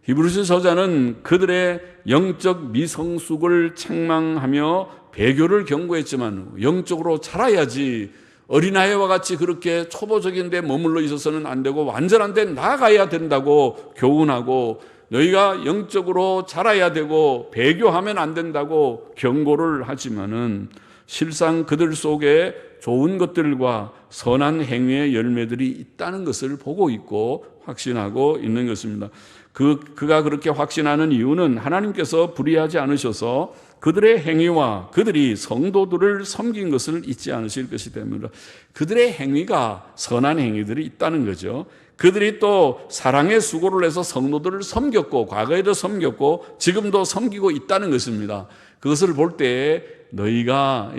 히브리서 저자는 그들의 영적 미성숙을 책망하며 배교를 경고했지만 영적으로 자라야지, 어린아이와 같이 그렇게 초보적인 데 머물러 있어서는 안 되고 완전한 데 나아가야 된다고 교훈하고, 너희가 영적으로 자라야 되고 배교하면 안 된다고 경고를 하지만은 실상 그들 속에 좋은 것들과 선한 행위의 열매들이 있다는 것을 보고 있고 확신하고 있는 것입니다. 그가 그렇게 확신하는 이유는 하나님께서 불의하지 않으셔서 그들의 행위와 그들이 성도들을 섬긴 것을 잊지 않으실 것이 때문이다. 그들의 행위가 선한 행위들이 있다는 거죠. 그들이 또 사랑의 수고를 해서 성도들을 섬겼고, 과거에도 섬겼고 지금도 섬기고 있다는 것입니다. 그것을 볼 때 너희가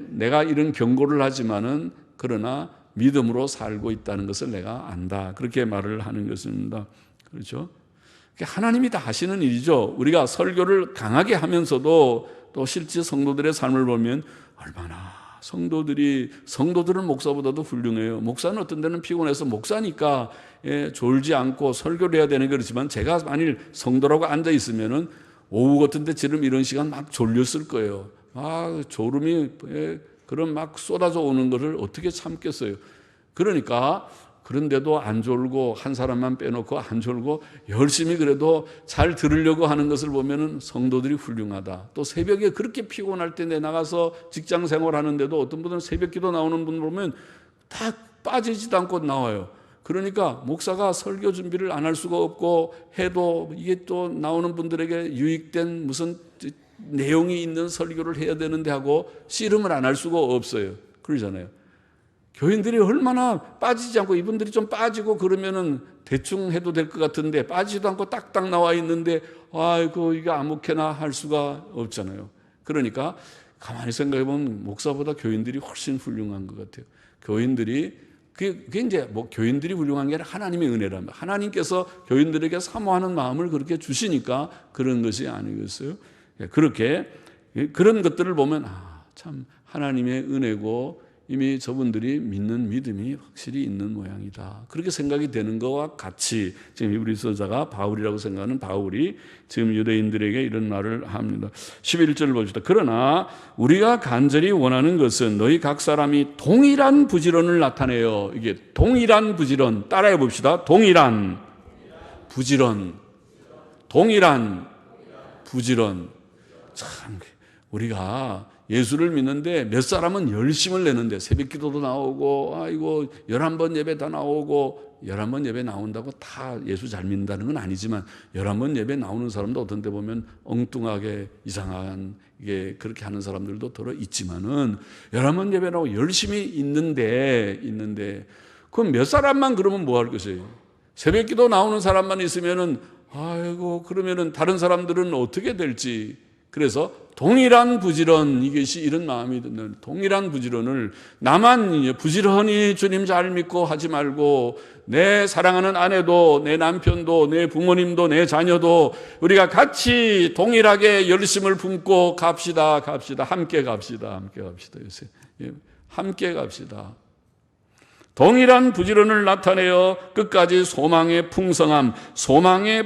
내가 이런 경고를 하지만은 그러나 믿음으로 살고 있다는 것을 내가 안다, 그렇게 말을 하는 것입니다. 그렇죠? 하나님이 다 하시는 일이죠. 우리가 설교를 강하게 하면서도 또 실제 성도들의 삶을 보면 얼마나 성도들은 목사보다도 훌륭해요. 목사는 어떤 데는 피곤해서 목사니까 졸지 않고 설교를 해야 되는 거지만, 제가 만일 성도라고 앉아 있으면은 오후 같은 데 지금 이런 시간 막 졸렸을 거예요. 졸음이 그런 막 쏟아져 오는 것을 어떻게 참겠어요. 그러니까 그런데도 안 졸고, 한 사람만 빼놓고 안 졸고 열심히 그래도 잘 들으려고 하는 것을 보면은 성도들이 훌륭하다. 또 새벽에 그렇게 피곤할 때 나가서 직장 생활하는데도 어떤 분들은 새벽 기도 나오는 분 보면 다 빠지지도 않고 나와요. 그러니까 목사가 설교 준비를 안 할 수가 없고 해도 이게 또 나오는 분들에게 유익된 무슨 내용이 있는 설교를 해야 되는데 하고 씨름을 안 할 수가 없어요. 그러잖아요. 교인들이 얼마나 빠지지 않고, 이분들이 좀 빠지고 그러면은 대충 해도 될 것 같은데 빠지지도 않고 딱딱 나와 있는데 아이고 이게 아무렇게나 할 수가 없잖아요. 그러니까 가만히 생각해 보면 목사보다 교인들이 훨씬 훌륭한 것 같아요. 교인들이 그게 이제 뭐 교인들이 훌륭한 게 아니라 하나님의 은혜랍니다. 하나님께서 교인들에게 사모하는 마음을 그렇게 주시니까 그런 것이 아니겠어요? 그렇게 그런 것들을 보면 참 하나님의 은혜고 이미 저분들이 믿는 믿음이 확실히 있는 모양이다, 그렇게 생각이 되는 것과 같이 지금 히브리서자가 바울이라고 생각하는 바울이 지금 유대인들에게 이런 말을 합니다. 11절을 봅시다. 그러나 우리가 간절히 원하는 것은 너희 각 사람이 동일한 부지런을 나타내요. 이게 동일한 부지런, 따라해 봅시다. 동일한 부지런, 동일한 부지런. 참 우리가 예수를 믿는데 몇 사람은 열심을 내는데 새벽 기도도 나오고 11번 예배 다 나오고, 11번 예배 나온다고 다 예수 잘 믿는다는 건 아니지만 11번 예배 나오는 사람도 어떤 데 보면 엉뚱하게 이상한 이게 그렇게 하는 사람들도 들어 있지만은 11번 예배 나오고 열심히 있는데 그럼 몇 사람만 그러면 뭐 할 것이에요? 새벽 기도 나오는 사람만 있으면은 그러면은 다른 사람들은 어떻게 될지. 그래서 동일한 부지런, 이것이 이런 마음이 드는 동일한 부지런을, 나만 부지런히 주님 잘 믿고 하지 말고 내 사랑하는 아내도 내 남편도 내 부모님도 내 자녀도 우리가 같이 동일하게 열심을 품고 갑시다. 함께 갑시다. 요새 함께 갑시다. 동일한 부지런을 나타내어 끝까지 소망의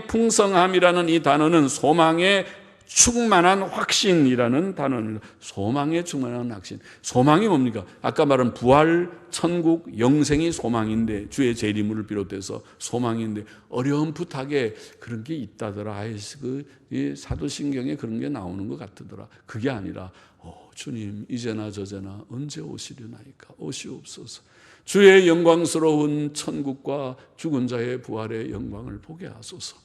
풍성함이라는 이 단어는 소망의 충만한 확신이라는 단어입니다. 소망에 충만한 확신. 소망이 뭡니까? 아까 말한 부활, 천국, 영생이 소망인데, 주의 재림을 비롯해서 소망인데 어렴풋하게 그런 게 있다더라. 사도신경에 그런 게 나오는 것 같더라. 그게 아니라 주님 이제나 저제나 언제 오시려나이까 오시옵소서. 주의 영광스러운 천국과 죽은 자의 부활의 영광을 보게 하소서.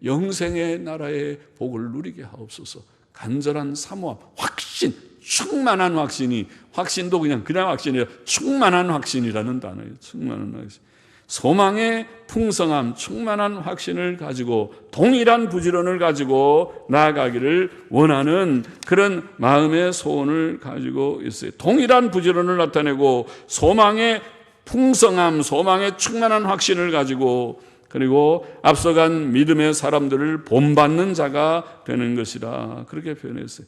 영생의 나라의 복을 누리게 하옵소서. 간절한 사모함, 확신, 충만한 확신이, 확신도 그냥 확신이 아니라 충만한 확신이라는 단어예요. 충만한 확신. 소망의 풍성함, 충만한 확신을 가지고 동일한 부지런을 가지고 나아가기를 원하는 그런 마음의 소원을 가지고 있어요. 동일한 부지런을 나타내고 소망의 풍성함, 소망의 충만한 확신을 가지고, 그리고 앞서간 믿음의 사람들을 본받는 자가 되는 것이라 그렇게 표현했어요.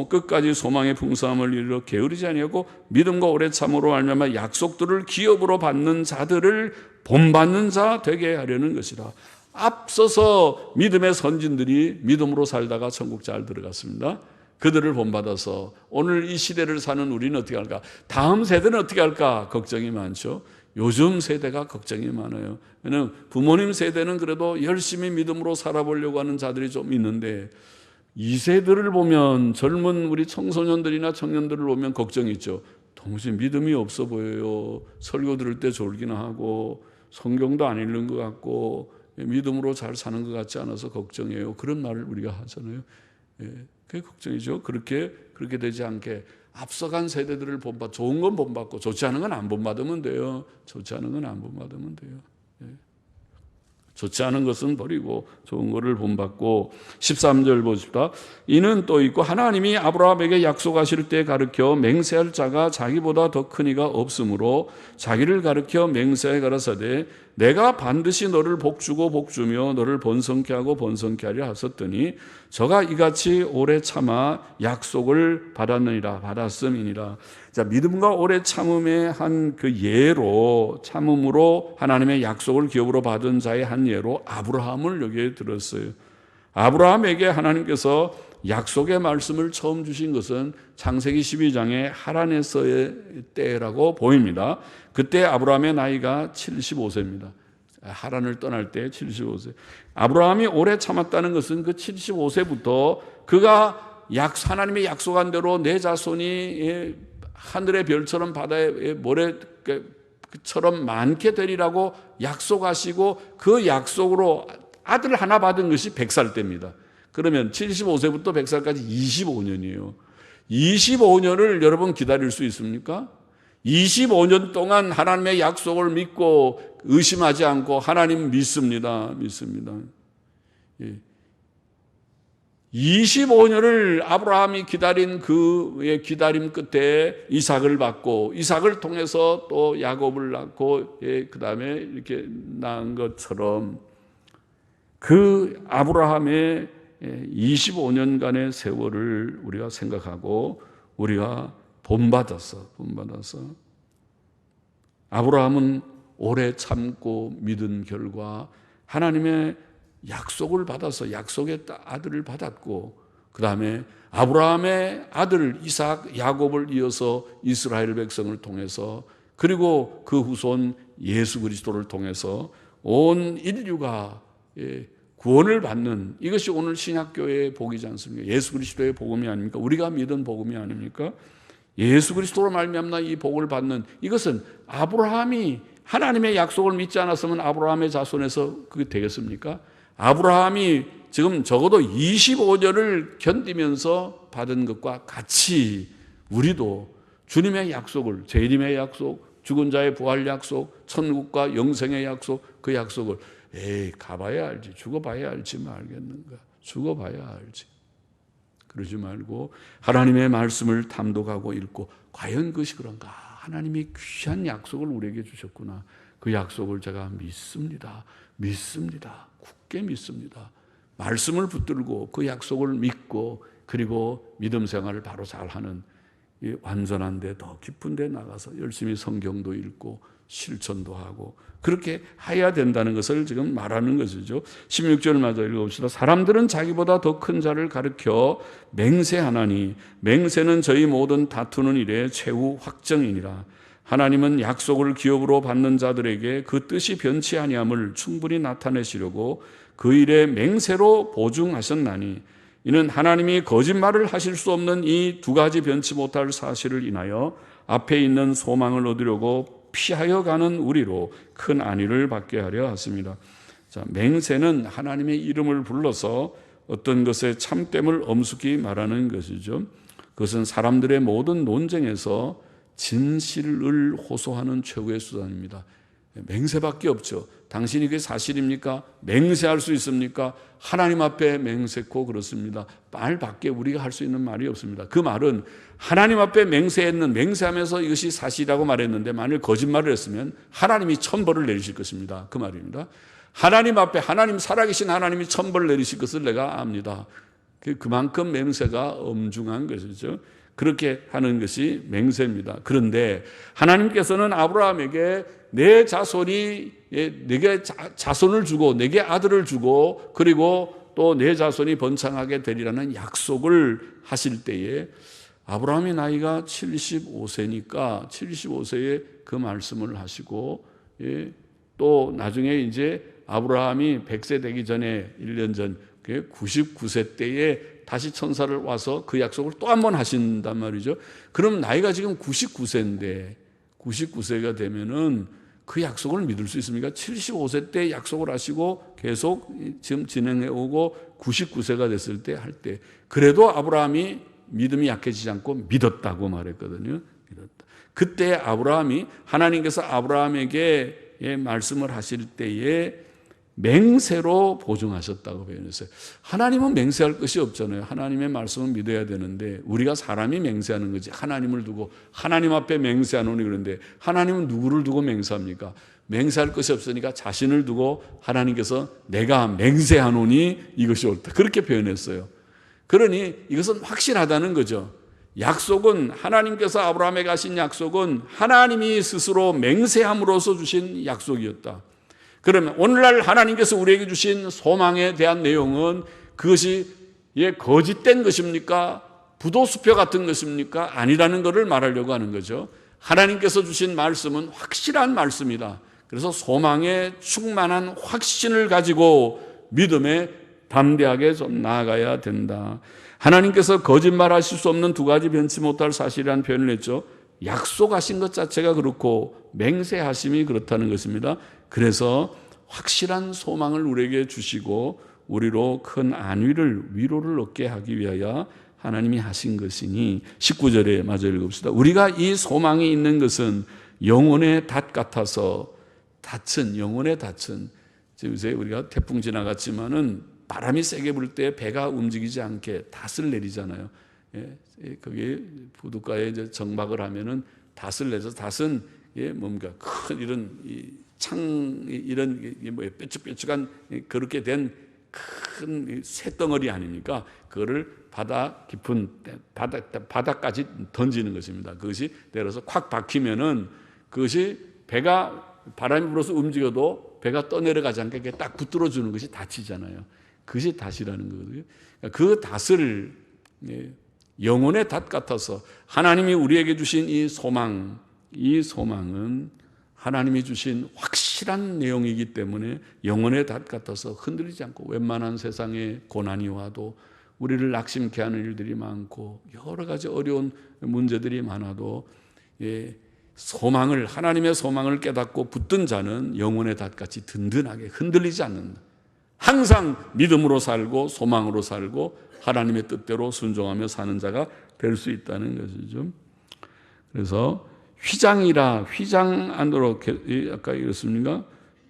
끝까지 소망의 풍성함을 이루어 게으르지 아니하고 믿음과 오래 참으로 말미암아 약속들을 기업으로 받는 자들을 본받는 자 되게 하려는 것이라. 앞서서 믿음의 선진들이 믿음으로 살다가 천국 잘 들어갔습니다. 그들을 본받아서 오늘 이 시대를 사는 우리는 어떻게 할까? 다음 세대는 어떻게 할까? 걱정이 많죠. 요즘 세대가 걱정이 많아요. 왜냐하면 부모님 세대는 그래도 열심히 믿음으로 살아보려고 하는 자들이 좀 있는데, 이 세대를 보면, 젊은 우리 청소년들이나 청년들을 보면 걱정이 있죠. 동시에 믿음이 없어 보여요. 설교 들을 때 졸기나 하고 성경도 안 읽는 것 같고 믿음으로 잘 사는 것 같지 않아서 걱정이에요. 그런 말을 우리가 하잖아요. 그게 걱정이죠. 그렇게 되지 않게 앞서간 세대들을 본받, 좋은 건 본받고 좋지 않은 건 안 본받으면 돼요. 좋지 않은 건 안 본받으면 돼요. 좋지 않은 것은 버리고 좋은 것을 본받고. 13절 보십시다. 이는 또 있고 하나님이 아브라함에게 약속하실 때 가르쳐 맹세할 자가 자기보다 더 큰 이가 없으므로 자기를 가르쳐 맹세해 가라사대 내가 반드시 너를 복주고 복주며 너를 번성케 하고 번성케 하려 하셨더니 저가 이같이 오래 참아 약속을 받았음이니라. 자, 믿음과 오래 참음의 한 그 예로, 참음으로 하나님의 약속을 기업으로 받은 자의 한 예로 아브라함을 여기에 들었어요. 아브라함에게 하나님께서 약속의 말씀을 처음 주신 것은 창세기 12장의 하란에서의 때라고 보입니다. 그때 아브라함의 나이가 75세입니다. 하란을 떠날 때 75세. 아브라함이 오래 참았다는 것은 그 75세부터 그가 하나님의 약속한 대로 내 자손이 하늘의 별처럼 바다의 모래처럼 많게 되리라고 약속하시고 그 약속으로 아들 하나 받은 것이 100살 때입니다. 그러면 75세부터 100살까지 25년이에요. 25년을 여러분 기다릴 수 있습니까? 25년 동안 하나님의 약속을 믿고 의심하지 않고 하나님 믿습니다. 25년을 아브라함이 기다린 그의 기다림 끝에 이삭을 받고 이삭을 통해서 또 야곱을 낳고 그 다음에 이렇게 낳은 것처럼 그 아브라함의 25년간의 세월을 우리가 생각하고 우리가 본받아서 아브라함은 오래 참고 믿은 결과 하나님의 약속을 받아서 약속의 아들을 받았고 그 다음에 아브라함의 아들 이삭 야곱을 이어서 이스라엘 백성을 통해서 그리고 그 후손 예수 그리스도를 통해서 온 인류가 구원을 받는 이것이 오늘 신약교회의 복이지 않습니까? 예수 그리스도의 복음이 아닙니까? 우리가 믿은 복음이 아닙니까? 예수 그리스도로 말미암아 이 복을 받는 이것은 아브라함이 하나님의 약속을 믿지 않았으면 아브라함의 자손에서 그게 되겠습니까? 아브라함이 지금 적어도 25년을 견디면서 받은 것과 같이 우리도 주님의 약속을, 재림의 약속, 죽은 자의 부활 약속, 천국과 영생의 약속, 그 약속을 가봐야 알지, 죽어봐야 알지 말겠는가? 죽어봐야 알지. 그러지 말고 하나님의 말씀을 탐독하고 읽고 과연 그것이 그런가? 하나님이 귀한 약속을 우리에게 주셨구나. 그 약속을 제가 믿습니다. 굳게 믿습니다. 말씀을 붙들고 그 약속을 믿고 그리고 믿음 생활을 바로 잘하는 이 완전한 데 더 깊은 데 나가서 열심히 성경도 읽고 실천도 하고 그렇게 해야 된다는 것을 지금 말하는 것이죠. 16절 마저 읽어봅시다. 사람들은 자기보다 더 큰 자를 가르쳐 맹세하나니 맹세는 저희 모든 다투는 일의 최후 확정이니라. 하나님은 약속을 기업으로 받는 자들에게 그 뜻이 변치 아니함을 충분히 나타내시려고 그 일에 맹세로 보증하셨나니 이는 하나님이 거짓말을 하실 수 없는 이 두 가지 변치 못할 사실을 인하여 앞에 있는 소망을 얻으려고 피하여 가는 우리로 큰 안위를 받게 하려 하십니다. 자, 맹세는 하나님의 이름을 불러서 어떤 것의 참됨을 엄숙히 말하는 것이죠. 그것은 사람들의 모든 논쟁에서 진실을 호소하는 최고의 수단입니다. 맹세밖에 없죠. 당신이 그게 사실입니까? 맹세할 수 있습니까? 하나님 앞에 맹세코 그렇습니다. 말밖에 우리가 할 수 있는 말이 없습니다. 그 말은 하나님 앞에 맹세하면서 이것이 사실이라고 말했는데 만일 거짓말을 했으면 하나님이 천벌을 내리실 것입니다. 그 말입니다. 하나님 앞에 살아계신 하나님이 천벌을 내리실 것을 내가 압니다. 그만큼 맹세가 엄중한 것이죠. 그렇게 하는 것이 맹세입니다. 그런데 하나님께서는 아브라함에게 내 자손이 내게 자손을 주고 내게 아들을 주고 그리고 또 내 자손이 번창하게 되리라는 약속을 하실 때에 아브라함의 나이가 75세니까 75세에 그 말씀을 하시고 또 나중에 이제 아브라함이 100세 되기 전에 1년 전 99세 때에 다시 천사를 와서 그 약속을 또 한 번 하신단 말이죠. 그럼 나이가 지금 99세인데 99세가 되면은 그 약속을 믿을 수 있습니까? 75세 때 약속을 하시고 계속 지금 진행해 오고 99세가 됐을 때 할 때 그래도 아브라함이 믿음이 약해지지 않고 믿었다고 말했거든요. 믿었다. 그때 아브라함이 하나님께서 아브라함에게 말씀을 하실 때에 맹세로 보증하셨다고 표현했어요. 하나님은 맹세할 것이 없잖아요. 하나님의 말씀은 믿어야 되는데 우리가 사람이 맹세하는 거지 하나님을 두고 하나님 앞에 맹세하노니 그런데 하나님은 누구를 두고 맹세합니까? 맹세할 것이 없으니까 자신을 두고 하나님께서 내가 맹세하노니 이것이 옳다 그렇게 표현했어요. 그러니 이것은 확실하다는 거죠. 약속은 하나님께서 아브라함에게 하신 약속은 하나님이 스스로 맹세함으로써 주신 약속이었다. 그러면 오늘날 하나님께서 우리에게 주신 소망에 대한 내용은 그것이 거짓된 것입니까? 부도수표 같은 것입니까? 아니라는 것을 말하려고 하는 거죠. 하나님께서 주신 말씀은 확실한 말씀이다. 그래서 소망에 충만한 확신을 가지고 믿음에 담대하게 좀 나아가야 된다. 하나님께서 거짓말하실 수 없는 두 가지 변치 못할 사실이라는 표현을 했죠. 약속하신 것 자체가 그렇고 맹세하심이 그렇다는 것입니다. 그래서 확실한 소망을 우리에게 주시고 우리로 큰 안위를 위로를 얻게 하기 위하여 하나님이 하신 것이니 19절에 마저 읽읍시다. 우리가 이 소망이 있는 것은 영혼의 닷 같아서 영혼의 닷은 요새 우리가 태풍 지나갔지만은 바람이 세게 불 때 배가 움직이지 않게 닷을 내리잖아요. 거기 부둣가에 이제 정박을 하면은 닷을 내서 닷은 뭔가 큰 이런 이런 뾰족뾰족한 그렇게 된 큰 쇳덩어리 아닙니까? 그거를 깊은 바닥까지 던지는 것입니다. 그것이 내려서 콱 박히면은 그것이 배가 바람이 불어서 움직여도 배가 떠내려가지 않게 딱 붙들어 주는 것이 닷이잖아요. 그것이 닷이라는 거거든요. 그 닷을 영혼의 닷 같아서 하나님이 우리에게 주신 이 소망은 하나님이 주신 확실한 내용이기 때문에 영혼의 닷 같아서 흔들리지 않고 웬만한 세상에 고난이 와도 우리를 낙심케 하는 일들이 많고 여러 가지 어려운 문제들이 많아도 하나님의 소망을 깨닫고 붙든 자는 영혼의 닷같이 든든하게 흔들리지 않는다. 항상 믿음으로 살고 소망으로 살고 하나님의 뜻대로 순종하며 사는 자가 될 수 있다는 것이죠. 그래서 휘장 안으로 아까 이랬습니까?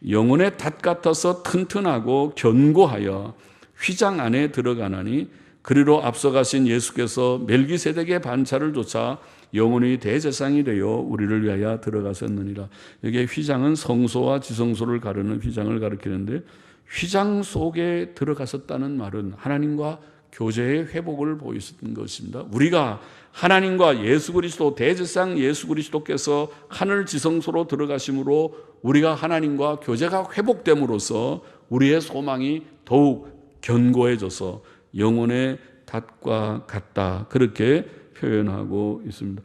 영혼의 닷 같아서 튼튼하고 견고하여 휘장 안에 들어가나니 그리로 앞서가신 예수께서 멜기세덱의 반차를 좇아 영혼의 대제사장이 되어 우리를 위하여 들어가셨느니라. 여기에 휘장은 성소와 지성소를 가르는 휘장을 가리키는데 휘장 속에 들어가셨다는 말은 하나님과 교제의 회복을 보이는 것입니다. 우리가 하나님과 예수 그리스도 대제사장 예수 그리스도께서 하늘 지성소로 들어가심으로 우리가 하나님과 교제가 회복됨으로써 우리의 소망이 더욱 견고해져서 영혼의 닷과 같다. 그렇게 표현하고 있습니다.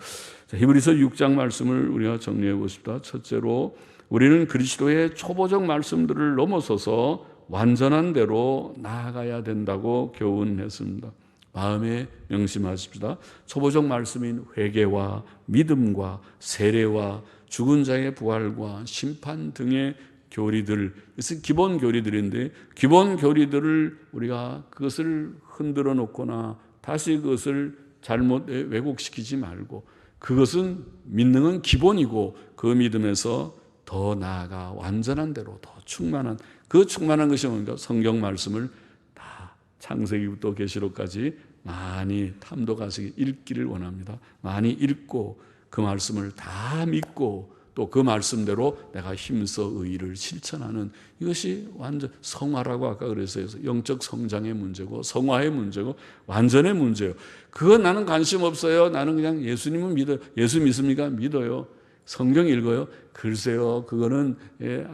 히브리서 6장 말씀을 우리가 정리해 보십시다. 첫째로 우리는 그리스도의 초보적 말씀들을 넘어서서 완전한 대로 나아가야 된다고 교훈했습니다. 마음에 명심하십시다. 초보적 말씀인 회개와 믿음과 세례와 죽은 자의 부활과 심판 등의 교리들, 이것은 기본 교리들인데 기본 교리들을 우리가 그것을 흔들어 놓거나 다시 그것을 잘못 왜곡시키지 말고, 그것은 믿는 건 기본이고 그 믿음에서 더 나아가 완전한 대로 더 충만한, 그 충만한 것이 뭡니까? 성경 말씀을 다 창세기부터 계시록까지 많이 탐독하시기, 읽기를 원합니다. 많이 읽고 그 말씀을 다 믿고 또 그 말씀대로 내가 힘써 의를 실천하는, 이것이 완전 성화라고 아까 그랬어요. 영적 성장의 문제고 성화의 문제고 완전의 문제예요. 그거 나는 관심 없어요. 나는 그냥 예수님은 믿어요. 예수 믿습니까? 믿어요. 성경 읽어요? 글쎄요, 그거는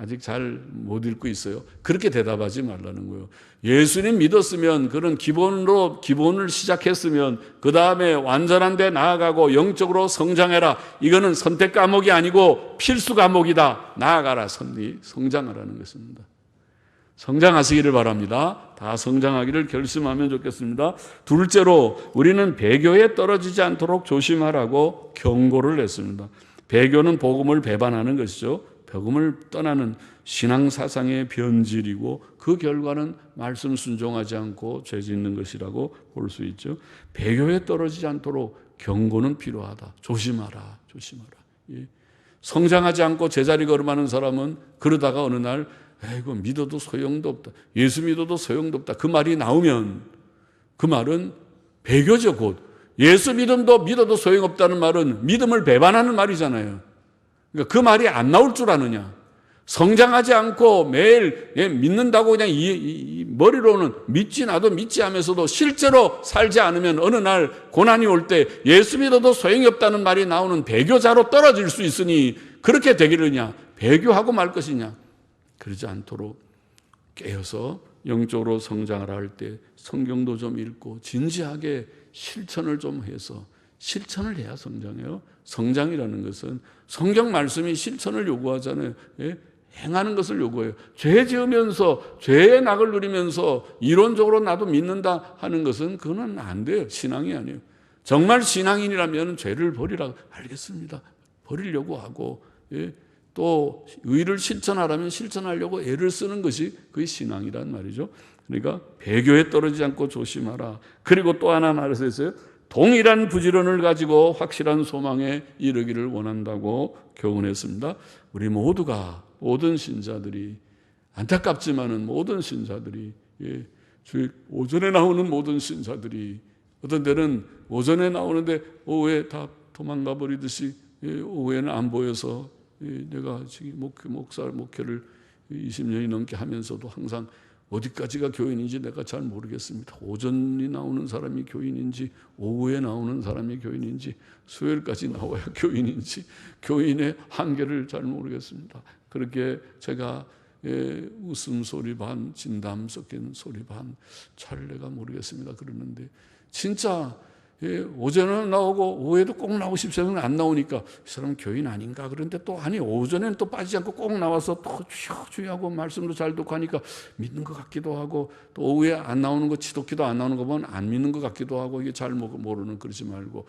아직 잘 못 읽고 있어요. 그렇게 대답하지 말라는 거예요. 예수님 믿었으면, 그런 기본을 시작했으면 그 다음에 완전한 데 나아가고 영적으로 성장해라. 이거는 선택 과목이 아니고 필수 과목이다. 나아가라, 성장하라는 것입니다. 성장하시기를 바랍니다. 다 성장하기를 결심하면 좋겠습니다. 둘째로, 우리는 배교에 떨어지지 않도록 조심하라고 경고를 했습니다. 배교는 복음을 배반하는 것이죠. 복음을 떠나는 신앙사상의 변질이고 그 결과는 말씀 순종하지 않고 죄 짓는 것이라고 볼 수 있죠. 배교에 떨어지지 않도록 경고는 필요하다. 조심하라, 조심하라. 예. 성장하지 않고 제자리 걸음하는 사람은 그러다가 어느 날 이거 믿어도 소용도 없다, 예수 믿어도 소용도 없다, 그 말이 나오면 그 말은 배교죠. 곧 예수 믿어도 소용없다는 말은 믿음을 배반하는 말이잖아요. 그러니까 그 말이 안 나올 줄 아느냐. 성장하지 않고 매일 믿는다고 그냥 이 머리로는 믿지, 나도 믿지 하면서도 실제로 살지 않으면 어느 날 고난이 올 때 예수 믿어도 소용이 없다는 말이 나오는 배교자로 떨어질 수 있으니 그렇게 되기르냐. 배교하고 말 것이냐. 그러지 않도록 깨어서 영적으로 성장을 할 때 성경도 좀 읽고 진지하게 실천을 좀 해서, 실천을 해야 성장해요. 성장이라는 것은 성경 말씀이 실천을 요구하잖아요. 예? 행하는 것을 요구해요. 죄 지으면서 죄의 낙을 누리면서 이론적으로 나도 믿는다 하는 것은 그건 안 돼요. 신앙이 아니에요. 정말 신앙인이라면 죄를 버리라고, 알겠습니다, 버리려고 하고, 예? 또 의를 실천하라면 실천하려고 애를 쓰는 것이 그게 신앙이란 말이죠. 그러니까 배교에 떨어지지 않고 조심하라. 그리고 또 하나 말했어요. 동일한 부지런을 가지고 확실한 소망에 이르기를 원한다고 교훈했습니다. 우리 모두가, 모든 신자들이, 안타깝지만은 모든 신자들이, 오전에 나오는 모든 신자들이 어떤 때는 오전에 나오는데 오후에 다 도망가 버리듯이 오후에는 안 보여서, 내가 지금 목회를 20년이 넘게 하면서도 항상 어디까지가 교인인지 내가 잘 모르겠습니다. 오전이 나오는 사람이 교인인지, 오후에 나오는 사람이 교인인지, 수요일까지 나와야 교인인지, 교인의 한계를 잘 모르겠습니다. 그렇게 제가 웃음소리 반, 진담 섞인 소리 반, 잘 내가 모르겠습니다. 그러는데 진짜 오전에는 나오고 오후에도 꼭 나오고 싶으면 안 나오니까 이 사람은 교인 아닌가. 그런데 또 아니, 오전에는 또 빠지지 않고 꼭 나와서 또 주여주여하고 말씀도 잘 듣고 하니까 믿는 것 같기도 하고, 또 오후에 안 나오는 거, 지독기도 안 나오는 거 보면 안 믿는 것 같기도 하고, 이게 잘 모르는, 그러지 말고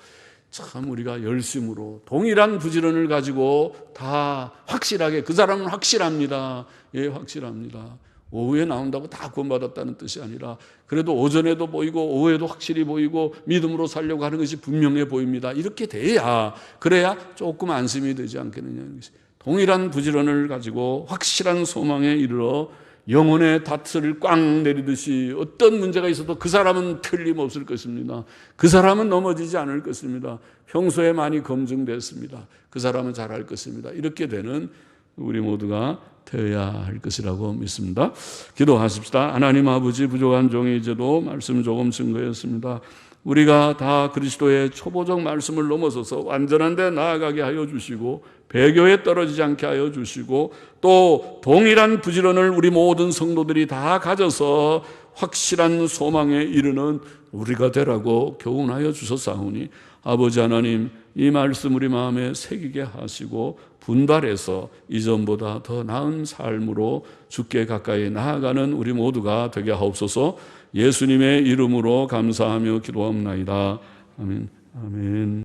참 우리가 열심으로 동일한 부지런을 가지고 다 확실하게, 그 사람은 확실합니다. 예, 확실합니다. 오후에 나온다고 다 구원받았다는 뜻이 아니라 그래도 오전에도 보이고 오후에도 확실히 보이고 믿음으로 살려고 하는 것이 분명해 보입니다. 이렇게 돼야, 그래야 조금 안심이 되지 않겠느냐는 것이, 동일한 부지런을 가지고 확실한 소망에 이르러 영혼의 닷을 꽉 내리듯이 어떤 문제가 있어도 그 사람은 틀림없을 것입니다. 그 사람은 넘어지지 않을 것입니다. 평소에 많이 검증됐습니다. 그 사람은 잘할 것입니다. 이렇게 되는 우리 모두가 되어야 할 것이라고 믿습니다. 기도하십시다. 하나님 아버지, 부족한 종이 이제도 말씀 조금 증거했습니다. 우리가 다 그리스도의 초보적 말씀을 넘어서서 완전한 데 나아가게 하여 주시고, 배교에 떨어지지 않게 하여 주시고, 또 동일한 부지런을 우리 모든 성도들이 다 가져서 확실한 소망에 이르는 우리가 되라고 교훈하여 주셨사오니, 아버지 하나님, 이 말씀 우리 마음에 새기게 하시고 분발해서 이전보다 더 나은 삶으로 주께 가까이 나아가는 우리 모두가 되게 하옵소서. 예수님의 이름으로 감사하며 기도합나이다. 아멘. 아멘.